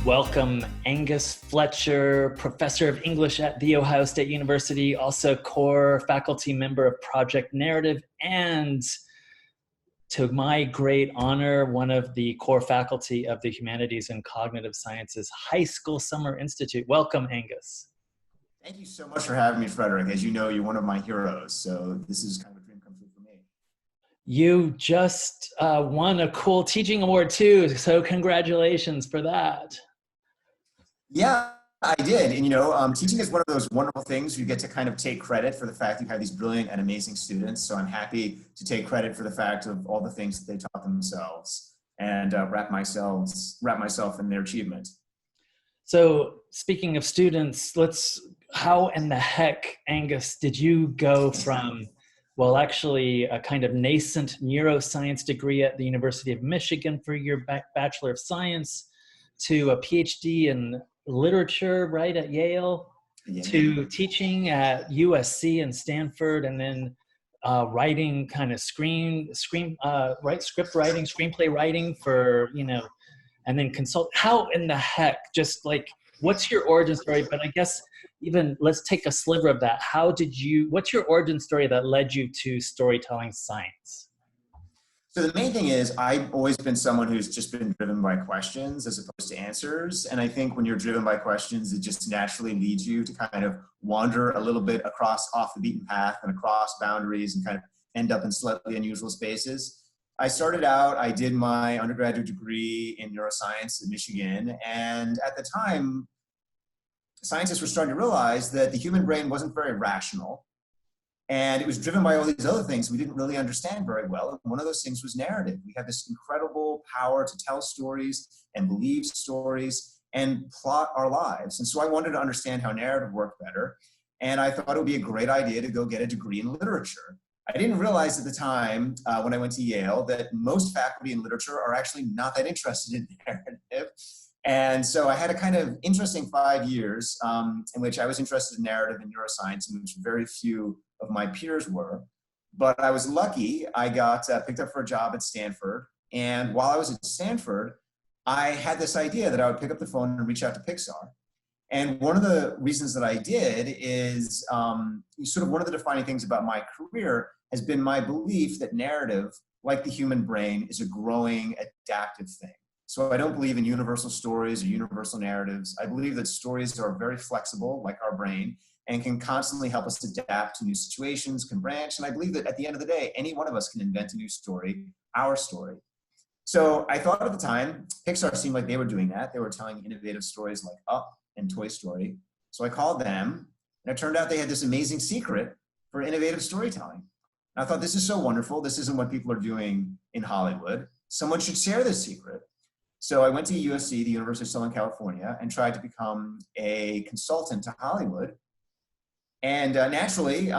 Welcome, Angus Fletcher, professor of English at The Ohio State University, also core faculty member of Project Narrative, and to my great honor, one of the core faculty of the Humanities and Cognitive Sciences High School Summer Institute. Welcome, Angus. Thank you so much for having me, Frederick. As you know, you're one of my heroes, so this is kind of a dream come true for me. You just won a cool teaching award too, so congratulations for that. Yeah, I did. And teaching is one of those wonderful things you get to kind of take credit for the fact you have these brilliant and amazing students. So I'm happy to take credit for the fact of all the things that they taught themselves and wrap myself in their achievement. So speaking of students, how in the heck, Angus, did you go from, well, actually a kind of nascent neuroscience degree at the University of Michigan for your Bachelor of Science to a PhD in literature, right, at Yale, to teaching at USC and Stanford, and then writing kind of script writing, screenplay writing for, and then consult. How in the heck, just like, what's your origin story? But I guess even let's take a sliver of that. What's your origin story that led you to storytelling science? So the main thing is I've always been someone who's just been driven by questions as opposed to answers. And I think when you're driven by questions, it just naturally leads you to kind of wander a little bit off the beaten path and across boundaries and kind of end up in slightly unusual spaces. I started out, I did my undergraduate degree in neuroscience at Michigan. And at the time, scientists were starting to realize that the human brain wasn't very rational. And it was driven by all these other things we didn't really understand very well. And one of those things was narrative. We have this incredible power to tell stories and believe stories and plot our lives. And so I wanted to understand how narrative worked better. And I thought it would be a great idea to go get a degree in literature. I didn't realize at the time when I went to Yale that most faculty in literature are actually not that interested in narrative. And so I had a kind of interesting 5 years in which I was interested in narrative and neuroscience, in which very few of my peers were. But I was lucky. I got picked up for a job at Stanford. And while I was at Stanford, I had this idea that I would pick up the phone and reach out to PIxar. And one of the reasons that I did is sort of one of the defining things about my career has been my belief that narrative, like the human brain, is a growing, adaptive thing. So I don't believe in universal stories or universal narratives. I believe that stories are very flexible, like our brain, and can constantly help us adapt to new situations, can branch. And I believe that at the end of the day, any one of us can invent a new story, our story. So I thought at the time, PIxar seemed like they were doing that. They were telling innovative stories like Up and Toy Story. So I called them, and it turned out they had this amazing secret for innovative storytelling. And I thought, this is so wonderful. This isn't what people are doing in Hollywood. Someone should share this secret. So I went to USC, the University of Southern California, and tried to become a consultant to Hollywood. And naturally,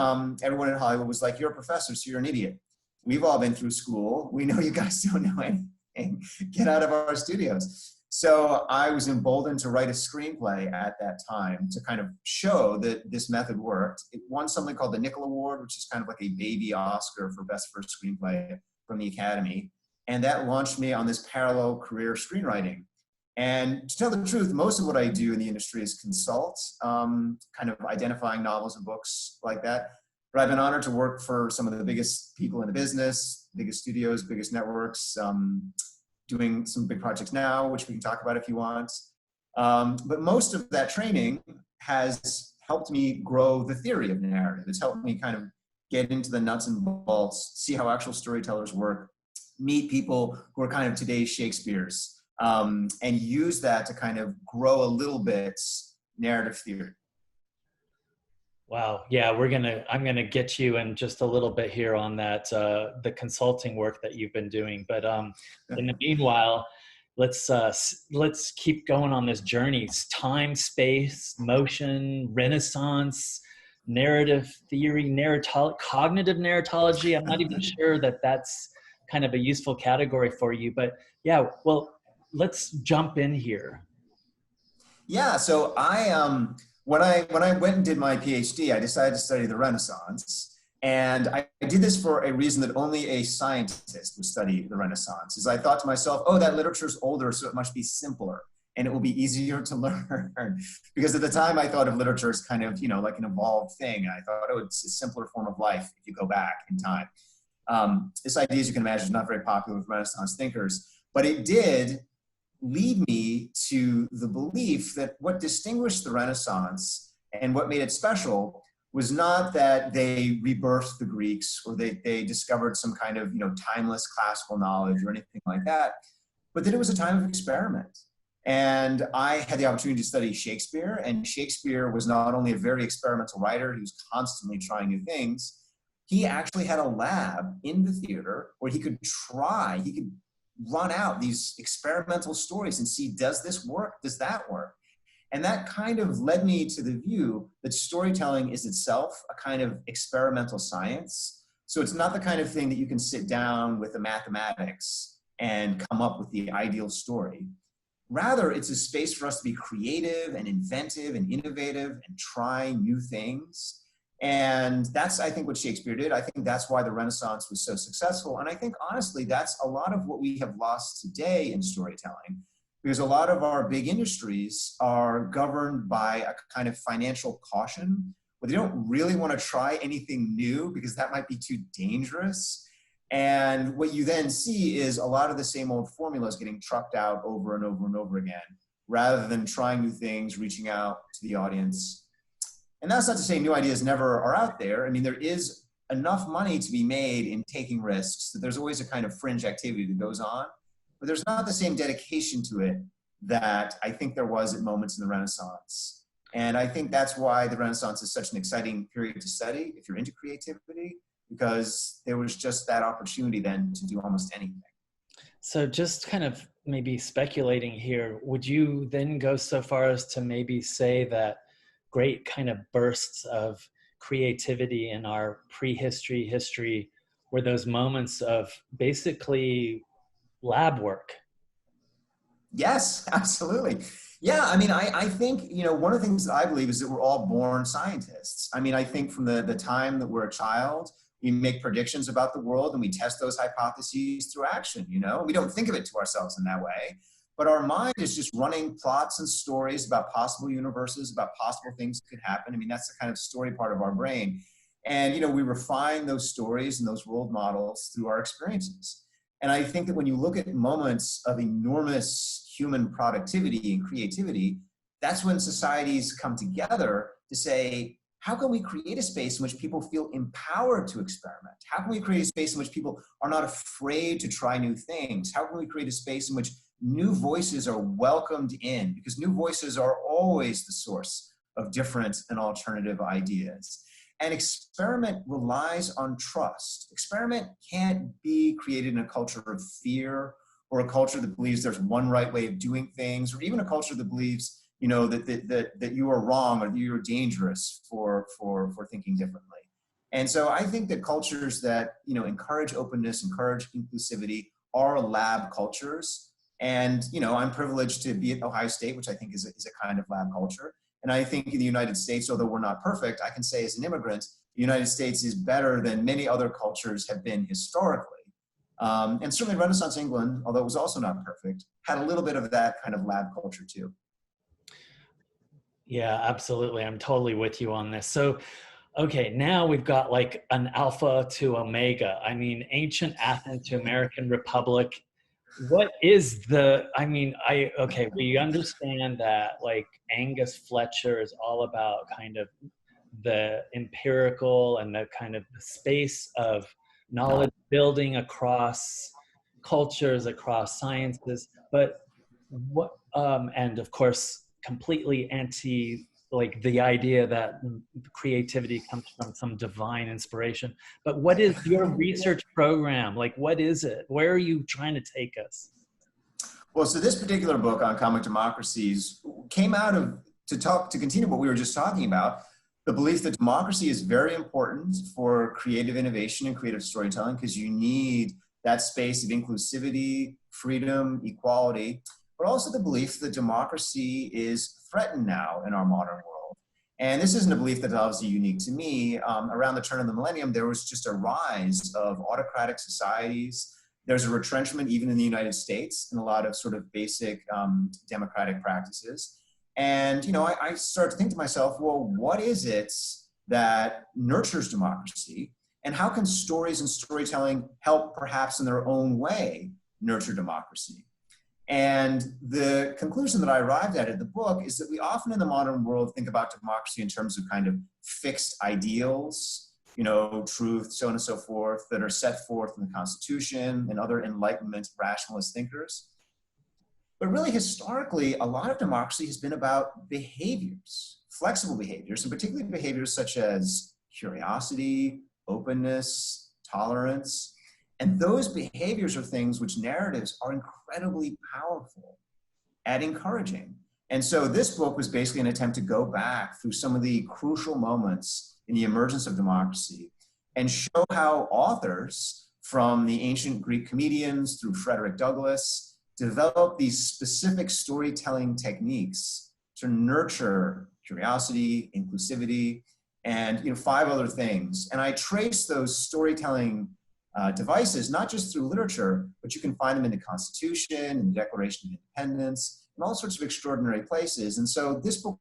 everyone in Hollywood was like, you're a professor, so you're an idiot. We've all been through school. We know you guys don't know anything. Get out of our studios. So I was emboldened to write a screenplay at that time to kind of show that this method worked. It won something called the Nickel Award, which is kind of like a baby Oscar for Best First Screenplay from the Academy. And that launched me on this parallel career screenwriting. And to tell the truth, most of what I do in the industry is consult, kind of identifying novels and books like that. But I've been honored to work for some of the biggest people in the business, biggest studios, biggest networks, doing some big projects now, which we can talk about if you want. But most of that training has helped me grow the theory of narrative. It's helped me kind of get into the nuts and bolts, see how actual storytellers work, meet people who are kind of today's Shakespeare's, and use that to kind of grow a little bit narrative theory. Wow. Yeah, I'm gonna get you in just a little bit here on that, the consulting work that you've been doing. But in the meanwhile, let's keep going on this journey. It's time, space, motion, Renaissance, narrative theory, cognitive narratology. I'm not even sure that that's kind of a useful category for you, but yeah, well, let's jump in here. Yeah, so when I went and did my PhD, I decided to study the Renaissance. And I did this for a reason that only a scientist would study the Renaissance. Is I thought to myself, oh, that literature is older, so it must be simpler. and it will be easier to learn. Because at the time I thought of literature as kind of, like an evolved thing. I thought, oh, it's a simpler form of life if you go back in time. This idea, as you can imagine, is not very popular with Renaissance thinkers, but it did lead me to the belief that what distinguished the Renaissance and what made it special was not that they rebirthed the Greeks or they discovered some kind of timeless classical knowledge or anything like that, but that it was a time of experiment. And I had the opportunity to study Shakespeare, and Shakespeare was not only a very experimental writer, he was constantly trying new things. He actually had a lab in the theater where he could run out these experimental stories and see, does this work? Does that work? And that kind of led me to the view that storytelling is itself a kind of experimental science. So it's not the kind of thing that you can sit down with the mathematics and come up with the ideal story. Rather, it's a space for us to be creative and inventive and innovative and try new things. And that's, I think, what Shakespeare did. I think that's why the Renaissance was so successful. And I think, honestly, that's a lot of what we have lost today in storytelling, because a lot of our big industries are governed by a kind of financial caution, where they don't really want to try anything new because that might be too dangerous. And what you then see is a lot of the same old formulas getting trucked out over and over and over again, rather than trying new things, reaching out to the audience. And that's not to say new ideas never are out there. I mean, there is enough money to be made in taking risks that there's always a kind of fringe activity that goes on, but there's not the same dedication to it that I think there was at moments in the Renaissance. And I think that's why the Renaissance is such an exciting period to study if you're into creativity, because there was just that opportunity then to do almost anything. So just kind of maybe speculating here, would you then go so far as to maybe say that great kind of bursts of creativity in our prehistory history were those moments of basically lab work? Yes, absolutely. Yeah, I mean, I think, one of the things that I believe is that we're all born scientists. I mean, I think from the time that we're a child, we make predictions about the world and we test those hypotheses through action, We don't think of it to ourselves in that way, but our mind is just running plots and stories about possible universes, about possible things that could happen. I mean, that's the kind of story part of our brain. And, we refine those stories and those world models through our experiences. And I think that when you look at moments of enormous human productivity and creativity, that's when societies come together to say, how can we create a space in which people feel empowered to experiment? How can we create a space in which people are not afraid to try new things? How can we create a space in which new voices are welcomed in? Because new voices are always the source of different and alternative ideas. And experiment relies on trust. Experiment can't be created in a culture of fear, or a culture that believes there's one right way of doing things, or even a culture that believes that you are wrong or that you're dangerous for thinking differently. And so I think that cultures that encourage openness, encourage inclusivity, are lab cultures. And I'm privileged to be at Ohio State, which I think is a kind of lab culture. And I think in the United States, although we're not perfect, I can say as an immigrant, the United States is better than many other cultures have been historically. And certainly Renaissance England, although it was also not perfect, had a little bit of that kind of lab culture too. Yeah, absolutely. I'm totally with you on this. So, okay, now we've got like an alpha to omega. I mean, ancient Athens to American Republic. What is we understand that like Angus Fletcher is all about kind of the empirical and the kind of the space of knowledge building across cultures, across sciences, but what, and of course, completely anti like the idea that creativity comes from some divine inspiration. But what is your research program? Like, what is it? Where are you trying to take us? Well, so this particular book on comic democracies came out of, to continue what we were just talking about, the belief that democracy is very important for creative innovation and creative storytelling, because you need that space of inclusivity, freedom, equality, but also the belief that democracy is threatened now in our modern world. And this isn't a belief that's obviously unique to me. Around the turn of the millennium, there was just a rise of autocratic societies There's a retrenchment even in the United States in a lot of sort of basic democratic practices. And, I start to think to myself, well, what is it that nurtures democracy? And how can stories and storytelling help, perhaps in their own way, nurture democracy? And the conclusion that I arrived at in the book is that we often in the modern world think about democracy in terms of kind of fixed ideals, truth, so on and so forth, that are set forth in the Constitution and other Enlightenment rationalist thinkers. But really, historically, a lot of democracy has been about behaviors, flexible behaviors, and particularly behaviors such as curiosity, openness, tolerance. And those behaviors are things which narratives are incredibly powerful at encouraging. And so this book was basically an attempt to go back through some of the crucial moments in the emergence of democracy and show how authors, from the ancient Greek comedians through Frederick Douglass, developed these specific storytelling techniques to nurture curiosity, inclusivity, and 5 other things. And I trace those storytelling devices, not just through literature, but you can find them in the Constitution, in the Declaration of Independence, in all sorts of extraordinary places. And so this book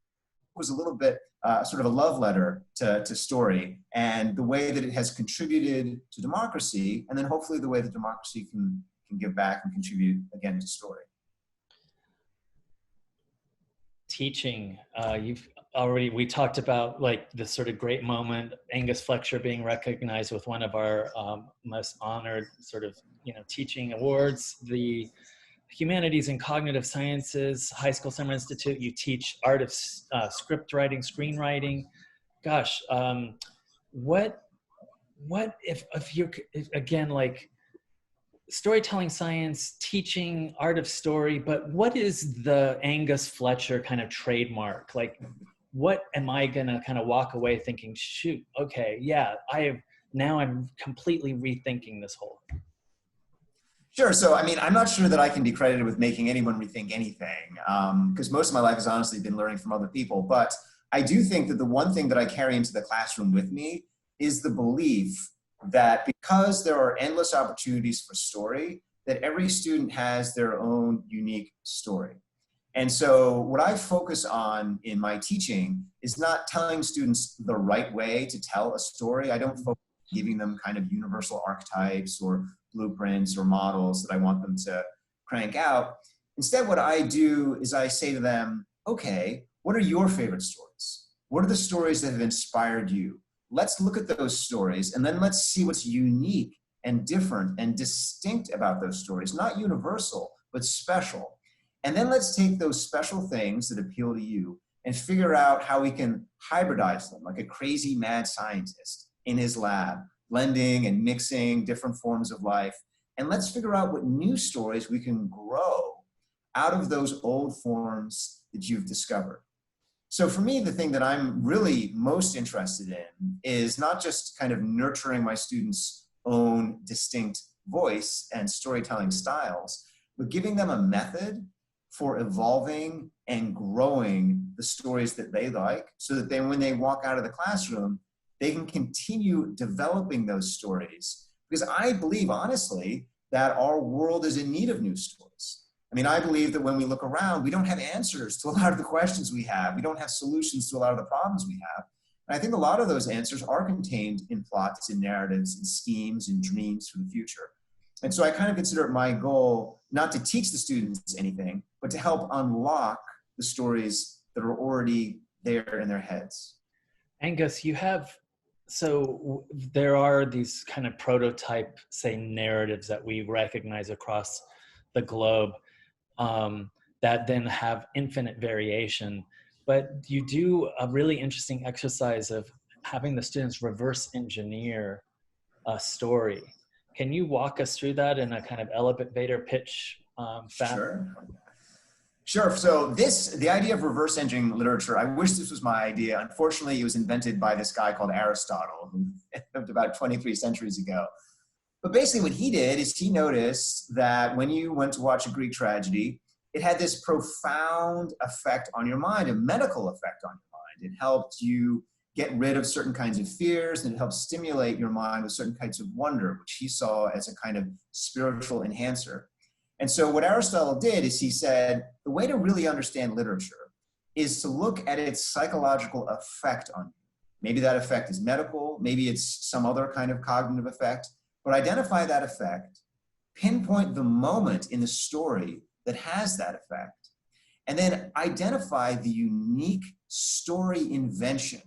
was a little bit sort of a love letter to story and the way that it has contributed to democracy, and then hopefully the way that democracy can give back and contribute again to story. Teaching, we talked about like this sort of great moment, Angus Fletcher being recognized with one of our most honored sort of, teaching awards, the Humanities and Cognitive Sciences High School Summer Institute. You teach art of script writing, screenwriting. Gosh, what if you're, again, like storytelling science, teaching art of story, but what is the Angus Fletcher kind of trademark? Like, what am I gonna kind of walk away thinking, shoot, okay, yeah, I'm completely rethinking this whole thing. Sure. So, I'm not sure that I can be credited with making anyone rethink anything, because most of my life has honestly been learning from other people. But I do think that the one thing that I carry into the classroom with me is the belief that because there are endless opportunities for story, that every student has their own unique story. And so what I focus on in my teaching is not telling students the right way to tell a story. I don't focus on giving them kind of universal archetypes or blueprints or models that I want them to crank out. Instead, what I do is I say to them, okay, what are your favorite stories? What are the stories that have inspired you? Let's look at those stories and then let's see what's unique and different and distinct about those stories, not universal, but special. And then let's take those special things that appeal to you and figure out how we can hybridize them like a crazy mad scientist in his lab, blending and mixing different forms of life. And let's figure out what new stories we can grow out of those old forms that you've discovered. So for me, the thing that I'm really most interested in is not just kind of nurturing my students' own distinct voice and storytelling styles, but giving them a method for evolving and growing the stories that they like so that then when they walk out of the classroom, they can continue developing those stories. Because I believe, honestly, that our world is in need of new stories. I believe that when we look around, we don't have answers to a lot of the questions we have. We don't have solutions to a lot of the problems we have. And I think a lot of those answers are contained in plots, in narratives, in schemes, in dreams for the future. And so I kind of consider it my goal not to teach the students anything, but to help unlock the stories that are already there in their heads. Angus, so there are these kind of prototype, say, narratives that we recognize across the globe that then have infinite variation. But you do a really interesting exercise of having the students reverse engineer a story. Can you walk us through that in a kind of elevator pitch fashion? Sure. So the idea of reverse engineering literature, I wish this was my idea. Unfortunately, it was invented by this guy called Aristotle, who lived about 23 centuries ago. But basically what he did is he noticed that when you went to watch a Greek tragedy, it had this profound effect on your mind, a medical effect on your mind. It helped you get rid of certain kinds of fears, and it helps stimulate your mind with certain kinds of wonder, which he saw as a kind of spiritual enhancer. And so what Aristotle did is he said, the way to really understand literature is to look at its psychological effect on you. Maybe that effect is medical, maybe it's some other kind of cognitive effect, but identify that effect, pinpoint the moment in the story that has that effect, and then identify the unique story invention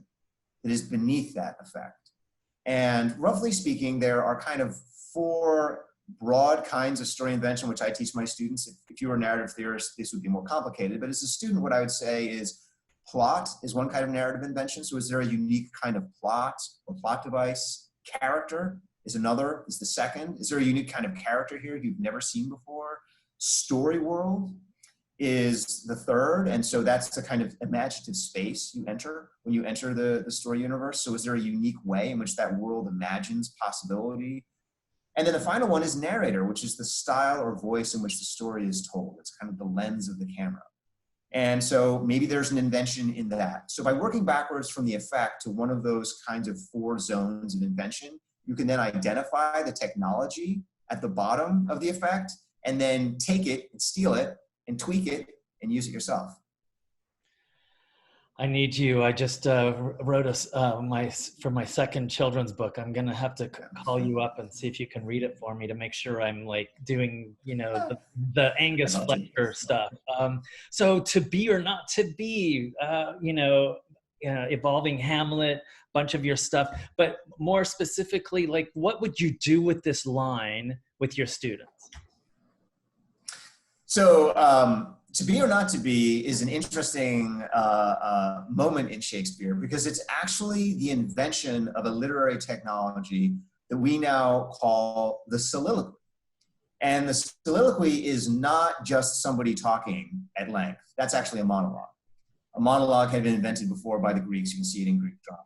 that is beneath that effect. And roughly speaking, there are kind of 4 broad kinds of story invention, which I teach my students. If you were a narrative theorist, this would be more complicated, but as a student, what I would say is plot is one kind of narrative invention. So is there a unique kind of plot or plot device? Character is another, is the second. Is there a unique kind of character here you've never seen before? Story world is the third. And so that's the kind of imaginative space you enter when you enter the story universe. So is there a unique way in which that world imagines possibility? And then the final one is narrator, which is the style or voice in which the story is told. It's kind of the lens of the camera. And so maybe there's an invention in that. So by working backwards from the effect to one of those kinds of 4 zones of invention, you can then identify the technology at the bottom of the effect and then take it and steal it and tweak it and use it yourself. I need you. I just wrote for my second children's book. I'm going to have to call you up and see if you can read it for me to make sure I'm like doing, the Angus Fletcher stuff. So to be or not to be, evolving Hamlet, bunch of your stuff, but more specifically, like what would you do with this line with your students? So to be or not to be is an interesting moment in Shakespeare, because it's actually the invention of a literary technology that we now call the soliloquy. And the soliloquy is not just somebody talking at length. That's actually a monologue. A monologue had been invented before by the Greeks. You can see it in Greek drama.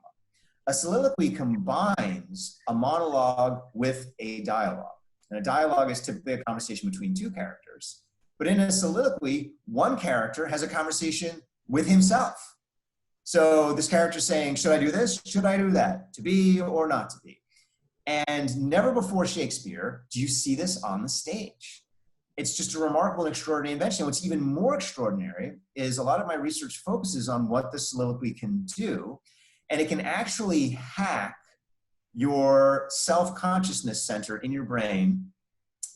A soliloquy combines a monologue with a dialogue. And a dialogue is typically a conversation between 2 characters. But in a soliloquy, one character has a conversation with himself. So this character is saying, should I do this? Should I do that? To be or not to be? And never before Shakespeare do you see this on the stage. It's just a remarkable and extraordinary invention. What's even more extraordinary is a lot of my research focuses on what the soliloquy can do. And it can actually hack your self-consciousness center in your brain.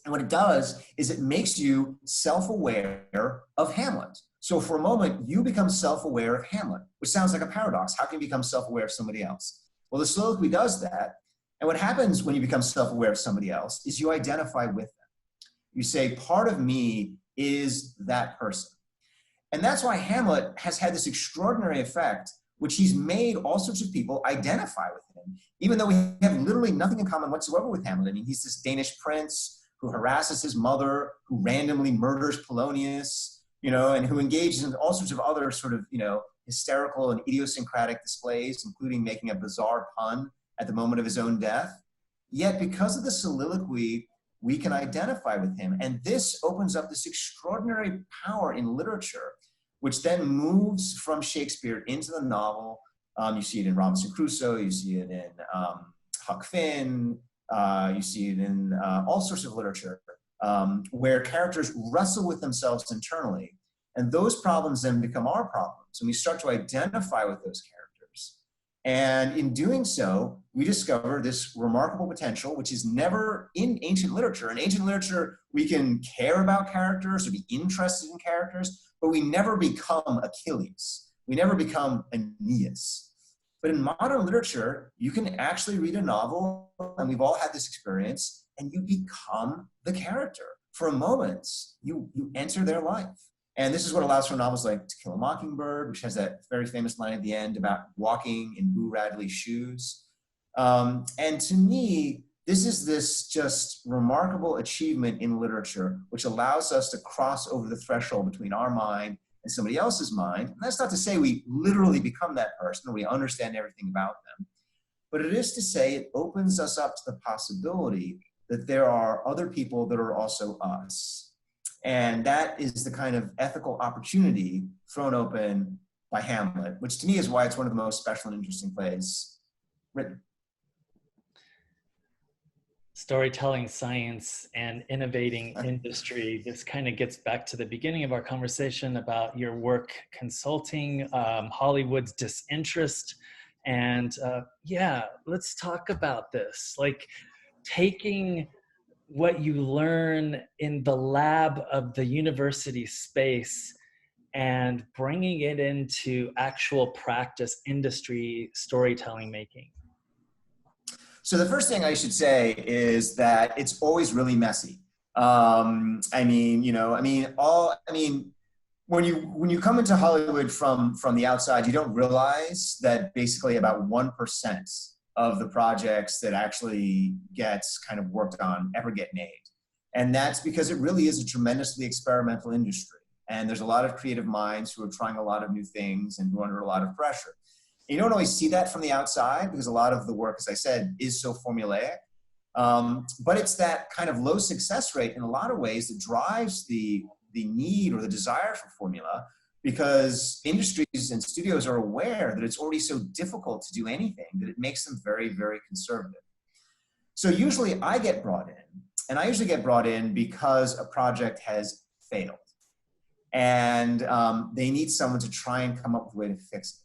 And what it does is it makes you self-aware of Hamlet. So for a moment, you become self-aware of Hamlet, which sounds like a paradox. How can you become self-aware of somebody else? Well, the soliloquy does that. And what happens when you become self-aware of somebody else is you identify with them. You say, part of me is that person. And that's why Hamlet has had this extraordinary effect, which he's made all sorts of people identify with him, even though we have literally nothing in common whatsoever with Hamlet. I mean, he's this Danish prince who harasses his mother, who randomly murders Polonius, and who engages in all sorts of other sort of, hysterical and idiosyncratic displays, including making a bizarre pun at the moment of his own death. Yet because of the soliloquy, we can identify with him. And this opens up this extraordinary power in literature, which then moves from Shakespeare into the novel. You see it in Robinson Crusoe, you see it in Huck Finn, you see it in all sorts of literature, where characters wrestle with themselves internally. And those problems then become our problems. And we start to identify with those characters. And in doing so, we discover this remarkable potential, which is never in ancient literature. In ancient literature, we can care about characters or be interested in characters, but we never become Achilles. We never become Aeneas. But in modern literature, you can actually read a novel, and we've all had this experience, and you become the character. For a moment, you enter their life. And this is what allows for novels like To Kill a Mockingbird, which has that very famous line at the end about walking in Boo Radley's shoes. And to me, this is this just remarkable achievement in literature, which allows us to cross over the threshold between our mind and somebody else's mind. And that's not to say we literally become that person or we understand everything about them, but it is to say it opens us up to the possibility that there are other people that are also us. And that is the kind of ethical opportunity thrown open by Hamlet, which to me is why it's one of the most special and interesting plays written. Storytelling science and innovating industry. This kind of gets back to the beginning of our conversation about your work consulting, Hollywood's disinterest. And yeah, let's talk about this. Like taking what you learn in the lab of the university space and bringing it into actual practice industry storytelling making. So the first thing I should say is that it's always really messy. When you come into Hollywood from the outside, you don't realize that basically about 1% of the projects that actually gets kind of worked on ever get made. And that's because it really is a tremendously experimental industry. And there's a lot of creative minds who are trying a lot of new things and who are under a lot of pressure. You don't always see that from the outside because a lot of the work, as I said, is so formulaic. But it's that kind of low success rate in a lot of ways that drives the need or the desire for formula, because industries and studios are aware that it's already so difficult to do anything that it makes them very, very conservative. So usually I get brought in, and I usually get brought in because a project has failed. And they need someone to try and come up with a way to fix it.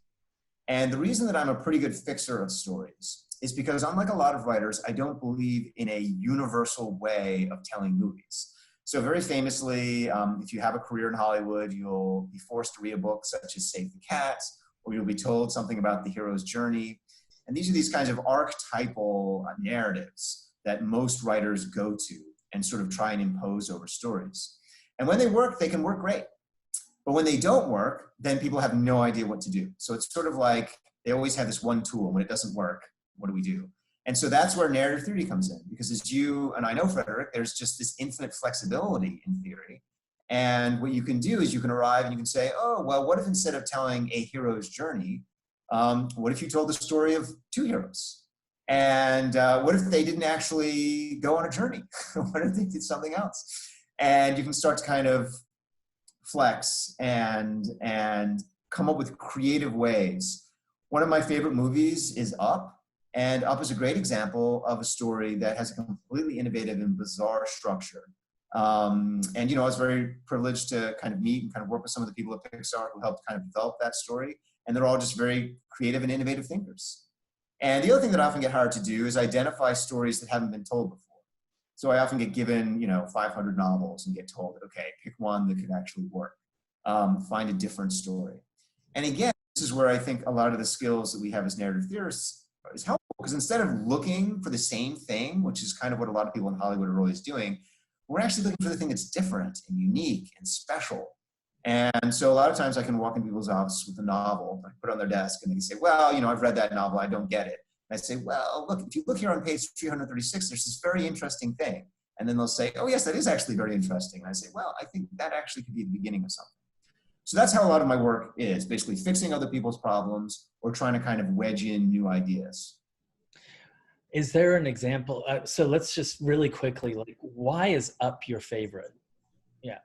And the reason that I'm a pretty good fixer of stories is because, unlike a lot of writers, I don't believe in a universal way of telling movies. So very famously, if you have a career in Hollywood, you'll be forced to read a book such as Save the Cat, or you'll be told something about the hero's journey. And these are these kinds of archetypal narratives that most writers go to and sort of try and impose over stories. And when they work, they can work great. But when they don't work, then people have no idea what to do. So it's sort of like they always have this one tool. When it doesn't work, what do we do? And so that's where narrative theory comes in, because as you and I know, Frederick, there's just this infinite flexibility in theory. And what you can do is you can arrive and you can say, oh, well, what if instead of telling a hero's journey, what if you told the story of two heroes? And what if they didn't actually go on a journey? What if they did something else? And you can start to kind of flex and come up with creative ways. One of my favorite movies is Up. And Up is a great example of a story that has a completely innovative and bizarre structure. And, you know, I was very privileged to kind of meet and kind of work with some of the people at PIxar who helped kind of develop that story. And they're all just very creative and innovative thinkers. And the other thing that I often get hired to do is identify stories that haven't been told before. So I often get given, 500 novels and get told, okay, pick one that could actually work. Find a different story. And again, this is where I think a lot of the skills that we have as narrative theorists is helpful, because instead of looking for the same thing, which is kind of what a lot of people in Hollywood are always doing, we're actually looking for the thing that's different and unique and special. And so a lot of times I can walk in people's office with a novel, I put it on their desk, and they can say, well, I've read that novel, I don't get it. And I say, well, look, if you look here on page 336, there's this very interesting thing. And then they'll say, oh, yes, that is actually very interesting. And I say, well, I think that actually could be the beginning of something. So that's how a lot of my work is, basically fixing other people's problems or trying to kind of wedge in new ideas. Is there an example? So let's just really quickly, why is Up your favorite? Yeah.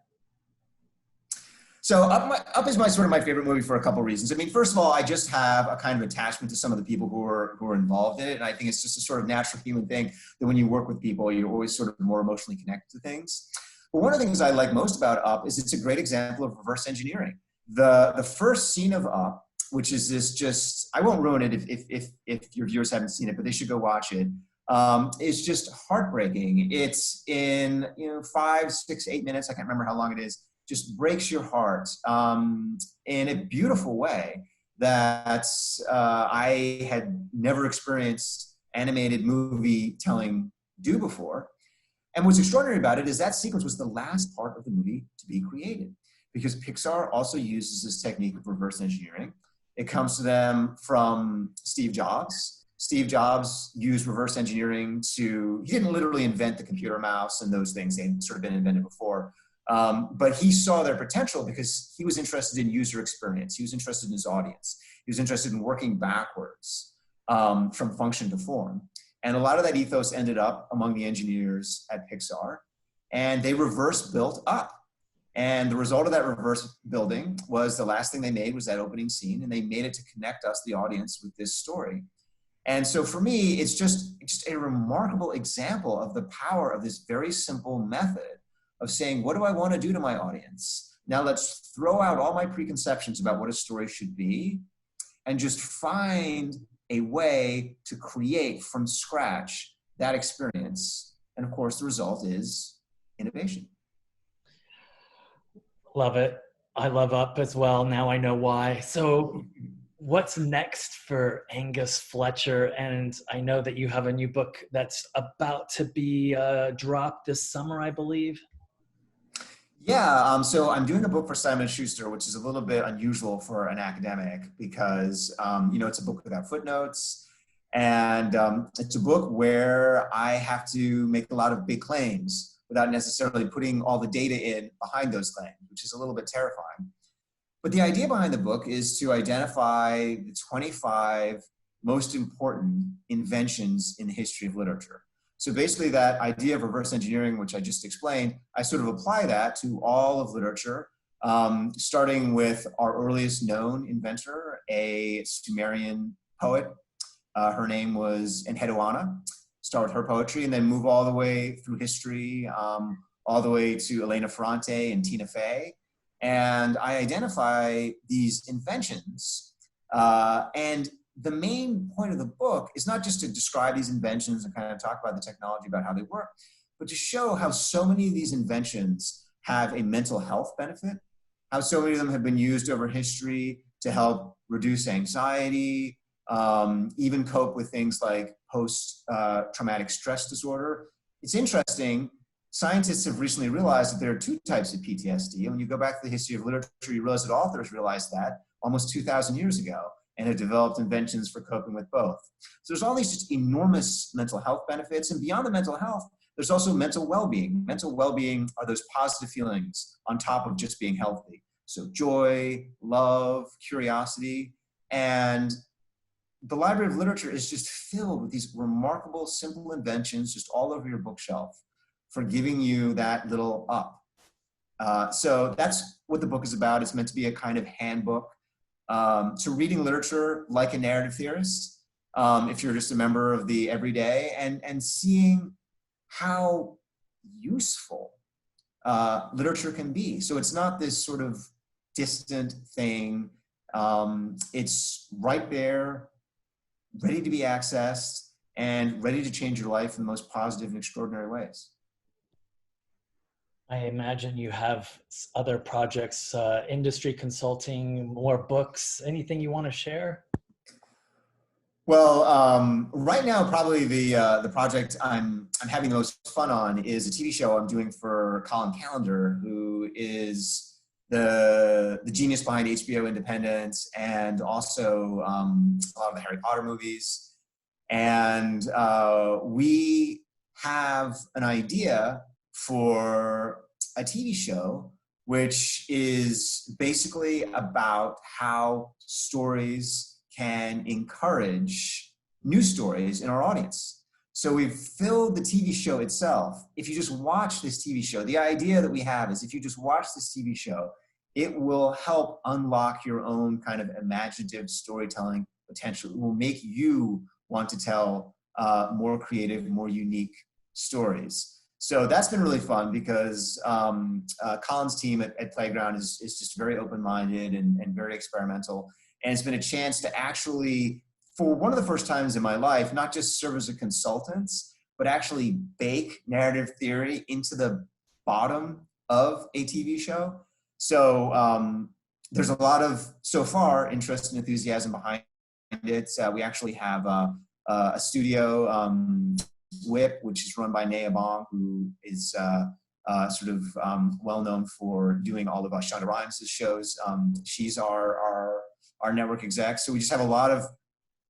So Up is sort of my favorite movie for a couple of reasons. I mean, first of all, I just have a kind of attachment to some of the people who are involved in it. And I think it's just a sort of natural human thing that when you work with people, you're always sort of more emotionally connected to things. But one of the things I like most about Up is it's a great example of reverse engineering. The first scene of Up, which is this I won't ruin it if your viewers haven't seen it, but they should go watch it. It's just heartbreaking. It's in 5, 6, 8 minutes. I can't remember how long it is. Just breaks your heart in a beautiful way that I had never experienced animated movie telling do before. And what's extraordinary about it is that sequence was the last part of the movie to be created, because PIxar also uses this technique of reverse engineering. It comes to them from Steve Jobs. Steve Jobs used reverse engineering he didn't literally invent the computer mouse and those things. They had sort of been invented before. But he saw their potential because he was interested in user experience. He was interested in his audience. He was interested in working backwards from function to form. And a lot of that ethos ended up among the engineers at PIxar, and they reverse built Up. And the result of that reverse building was the last thing they made was that opening scene, and they made it to connect us, the audience, with this story. And so for me, it's just a remarkable example of the power of this very simple method of saying, what do I want to do to my audience? Now let's throw out all my preconceptions about what a story should be and just find a way to create from scratch that experience. And of course, the result is innovation. Love it. I love Up as well. Now I know why. So what's next for Angus Fletcher? And I know that you have a new book that's about to be dropped this summer, I believe. Yeah, so I'm doing a book for Simon & Schuster, which is a little bit unusual for an academic because, it's a book without footnotes. And it's a book where I have to make a lot of big claims without necessarily putting all the data in behind those claims, which is a little bit terrifying. But the idea behind the book is to identify the 25 most important inventions in the history of literature. So basically that idea of reverse engineering, which I just explained, I sort of apply that to all of literature, starting with our earliest known inventor, a Sumerian poet. Her name was Enheduanna. Start with her poetry and then move all the way through history, all the way to Elena Ferrante and Tina Fey. And I identify these inventions. And the main point of the book is not just to describe these inventions and kind of talk about the technology, about how they work, but to show how so many of these inventions have a mental health benefit, how so many of them have been used over history to help reduce anxiety, even cope with things like post-traumatic stress disorder. It's interesting. Scientists have recently realized that there are two types of PTSD. And when you go back to the history of literature, you realize that authors realized that almost 2,000 years ago and have developed inventions for coping with both. So there's all these just enormous mental health benefits. And beyond the mental health, there's also mental well-being. Mental well-being are those positive feelings on top of just being healthy. So joy, love, curiosity. And the library of literature is just filled with these remarkable, simple inventions just all over your bookshelf for giving you that little up. So that's what the book is about. It's meant to be a kind of handbook to reading literature like a narrative theorist, if you're just a member of the everyday, and seeing how useful literature can be. So it's not this sort of distant thing. It's right there, ready to be accessed, and ready to change your life in the most positive and extraordinary ways. I imagine you have other projects, industry consulting, more books, anything you want to share? Well, right now, probably the project I'm having the most fun on is a TV show I'm doing for Colin Callender, who is the genius behind HBO Independence and also a lot of the Harry Potter movies. And we have an idea for a TV show which is basically about how stories can encourage new stories in our audience. So we've filled the TV show itself. If you just watch this TV show, the idea that we have is if you just watch this TV show, it will help unlock your own kind of imaginative storytelling potential. It will make you want to tell more creative, more unique stories. So that's been really fun because Colin's team at Playground is just very open-minded and very experimental. And it's been a chance to actually, for one of the first times in my life, not just serve as a consultant, but actually bake narrative theory into the bottom of a TV show. So there's a lot of, so far, interest and enthusiasm behind it. We actually have a studio, WHIP, which is run by Naya Bong, who is sort of well known for doing all of Shonda Rhimes' shows. She's our network exec. So we just have a lot of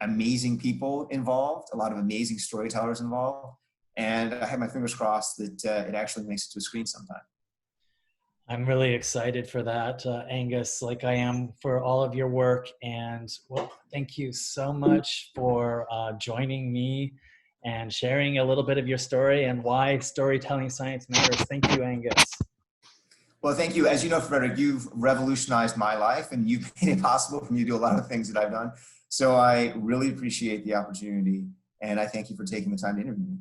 amazing people involved, a lot of amazing storytellers involved. And I have my fingers crossed that it actually makes it to a screen sometime. I'm really excited for that, Angus, like I am for all of your work. And well, thank you so much for joining me and sharing a little bit of your story and why storytelling science matters. Thank you, Angus. Well, thank you. As you know, Frederick, you've revolutionized my life and you've made it possible for me to do a lot of things that I've done. So I really appreciate the opportunity and I thank you for taking the time to interview me.